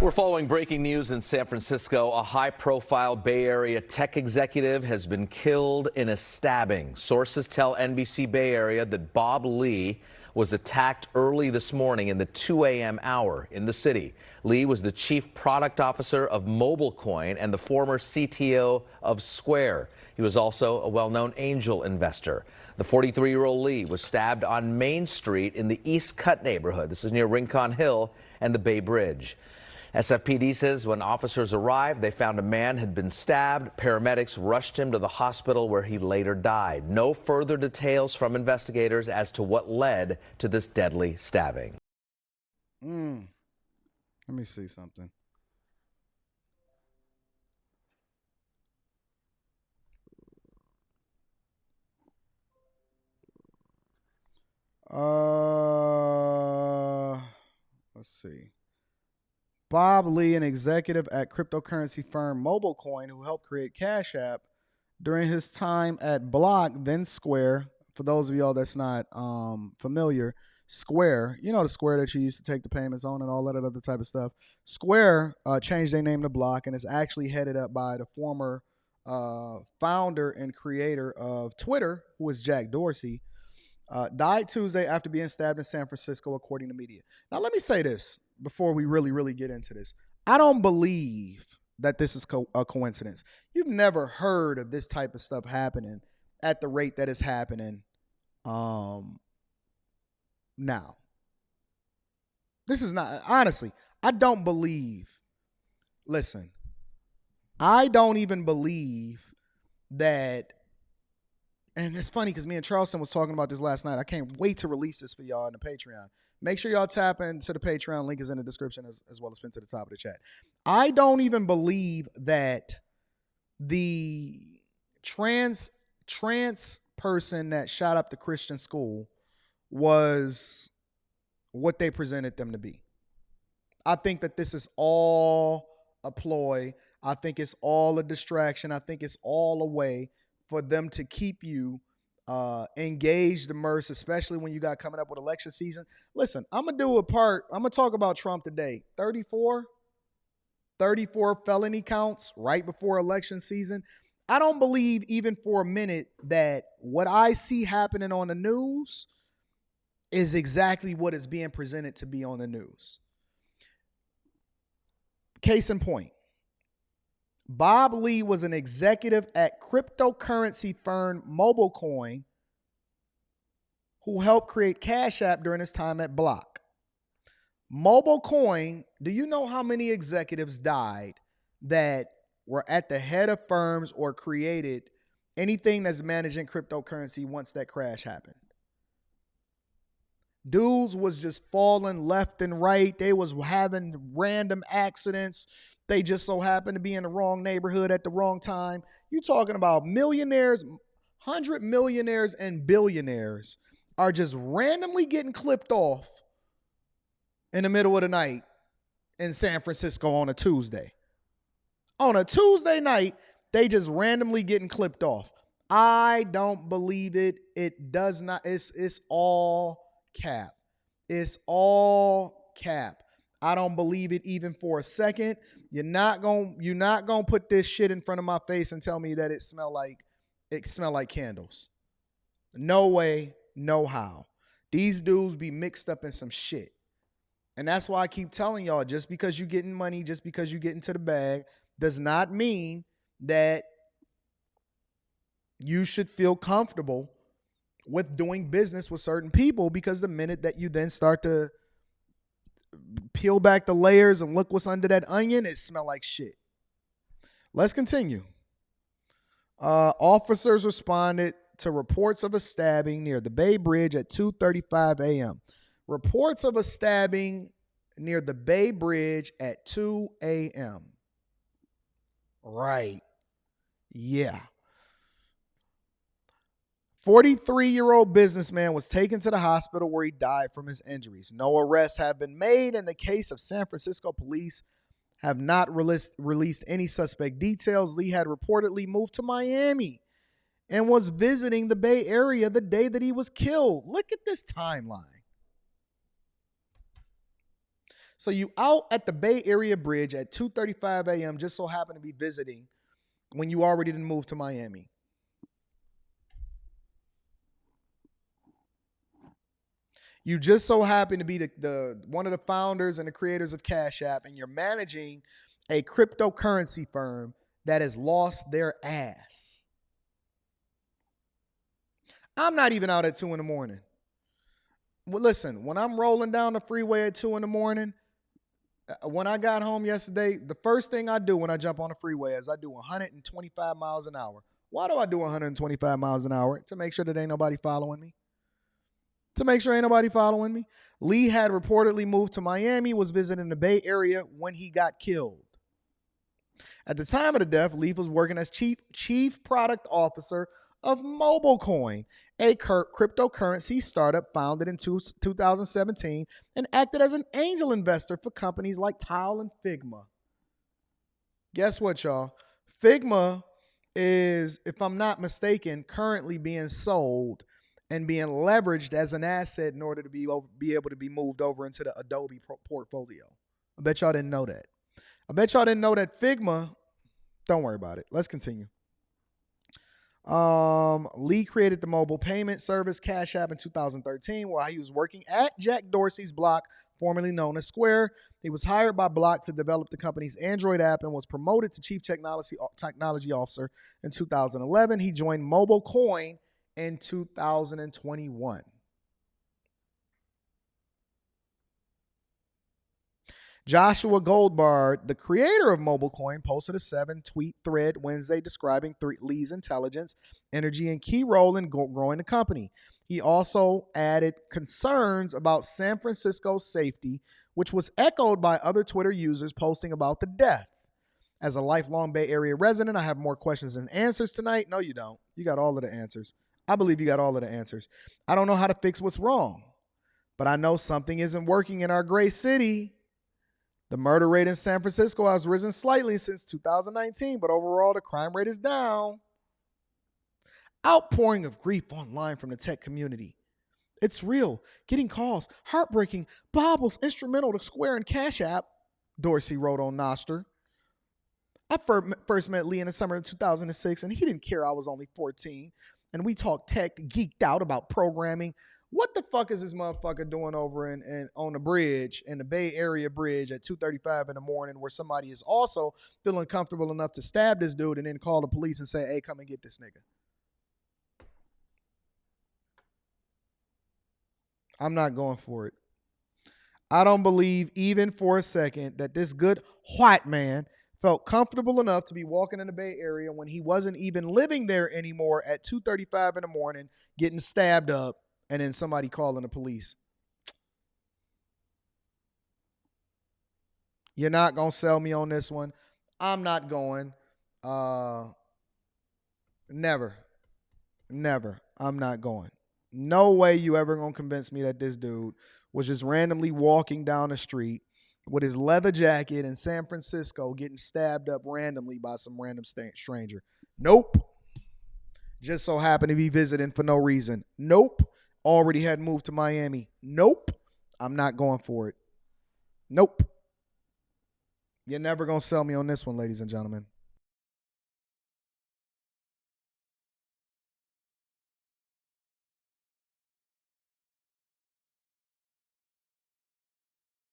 We're following breaking news in San Francisco. A high-profile Bay Area tech executive has been killed in a stabbing. Sources tell NBC Bay Area that Bob Lee was attacked early this morning in the 2 a.m. hour in the city. Lee was the chief product officer of MobileCoin and the former CTO of Square. He was also a well-known angel investor. The 43-year-old Lee was stabbed on Main Street in the East Cut neighborhood. This is near Rincon Hill and the Bay Bridge. SFPD says when officers arrived, they found a man had been stabbed. Paramedics rushed him to the hospital where he later died. No further details from investigators as to what led to this deadly stabbing. Let me see something. Let's see. Bob Lee, an executive at cryptocurrency firm MobileCoin, who helped create CashApp during his time at Block, then Square. For those of y'all that's not familiar, Square, you know the Square that you used to take the payments on and all that other type of stuff. Square changed their name to Block and is actually headed up by the former founder and creator of Twitter, who is Jack Dorsey. Died Tuesday after being stabbed in San Francisco, according to media. Now, let me say this before we really get into this. I don't believe that this is a coincidence. You've never heard of this type of stuff happening at the rate that it's happening now. This is not, honestly, I don't believe, listen, I don't even believe that. And it's funny because me and Charleston was talking about this last night. I can't wait to release this for y'all in the Patreon. Make sure y'all tap into the Patreon. Link is in the description as well as pinned to the top of the chat. I don't even believe that the trans person that shot up the Christian school was what they presented them to be. I think that this is all a ploy. I think it's all a distraction. I think it's all a way for them to keep you engaged, immersed, especially when you got coming up with election season. Listen, I'm going to talk about Trump today. 34 felony counts right before election season. I don't believe even for a minute that what I see happening on the news is exactly what is being presented to be on the news. Case in point. Bob Lee was an executive at cryptocurrency firm MobileCoin who helped create CashApp during his time at Block. MobileCoin, do you know how many executives died that were at the head of firms or created anything that's managing cryptocurrency once that crash happened? Dudes was just falling left and right. They was having random accidents. They just so happened to be in the wrong neighborhood at the wrong time. You're talking about millionaires, 100 millionaires and billionaires are just randomly getting clipped off in the middle of the night in San Francisco on a Tuesday. On a Tuesday night, they just randomly getting clipped off. I don't believe it. It does not. It's all cap. It's all cap. I don't believe it even for a second. You're not gonna put this shit in front of my face and tell me that it smell like candles. No way, no how. These dudes be mixed up in some shit. And that's why I keep telling y'all, just because you're getting money, just because you get into the bag, does not mean that you should feel comfortable with doing business with certain people, because the minute that you then start to peel back the layers and look what's under that onion, it smells like shit. Let's continue. Officers responded to reports of a stabbing near the Bay Bridge at 2:35 a.m. Reports of a stabbing near the Bay Bridge at 2 a.m. Right. Yeah. 43-year-old businessman was taken to the hospital where he died from his injuries. No arrests have been made in the case of San Francisco police have not released any suspect details. Lee had reportedly moved to Miami and was visiting the Bay Area the day that he was killed. Look at this timeline. So you out at the Bay Area Bridge at 2:35 a.m. just so happen to be visiting when you already didn't move to Miami. You just so happen to be the one of the founders and the creators of Cash App, and you're managing a cryptocurrency firm that has lost their ass. I'm not even out at 2 in the morning. Well, listen, when I'm rolling down the freeway at 2 in the morning, when I got home yesterday, the first thing I do when I jump on the freeway is I do 125 miles an hour. Why do I do 125 miles an hour? To make sure that ain't nobody following me. Lee had reportedly moved to Miami, was visiting the Bay Area when he got killed. At the time of the death, Lee was working as chief product officer of MobileCoin, a cryptocurrency startup founded in 2017 and acted as an angel investor for companies like Tile and Figma. Guess what, y'all? Figma is, if I'm not mistaken, currently being sold and being leveraged as an asset in order to be able to be moved over into the Adobe portfolio. I bet y'all didn't know that. Figma, don't worry about it. Let's continue. Lee created the mobile payment service Cash App in 2013 while he was working at Jack Dorsey's Block, formerly known as Square. He was hired by Block to develop the company's Android app and was promoted to chief technology officer in 2011. He joined MobileCoin in 2021. Joshua Goldbard, the creator of MobileCoin, posted a 7-tweet thread Wednesday describing Lee's intelligence, energy, and key role in growing the company. He also added concerns about San Francisco's safety, which was echoed by other Twitter users posting about the death. As a lifelong Bay Area resident, I have more questions than answers tonight. No, you don't. You got all of the answers. I believe you got all of the answers. I don't know how to fix what's wrong, but I know something isn't working in our great city. The murder rate in San Francisco has risen slightly since 2019, but overall the crime rate is down. Outpouring of grief online from the tech community. It's real. Getting calls. Heartbreaking. Bob was instrumental to Square and Cash App, Dorsey wrote on Nostr. I first met Lee in the summer of 2006, and he didn't care I was only 14. And we talked tech, geeked out about programming. What the fuck is this motherfucker doing over on the bridge, in the Bay Area Bridge at 2:35 in the morning, where somebody is also feeling comfortable enough to stab this dude and then call the police and say, hey, come and get this nigga? I'm not going for it. I don't believe even for a second that this good white man felt comfortable enough to be walking in the Bay Area when he wasn't even living there anymore at 2:35 in the morning, getting stabbed up, and then somebody calling the police. You're not going to sell me on this one. I'm not going. Never. I'm not going. No way you ever going to convince me that this dude was just randomly walking down the street with his leather jacket in San Francisco getting stabbed up randomly by some random stranger. Nope. Just so happened to be visiting for no reason. Nope. Already had moved to Miami. Nope. I'm not going for it. Nope. You're never going to sell me on this one, ladies and gentlemen.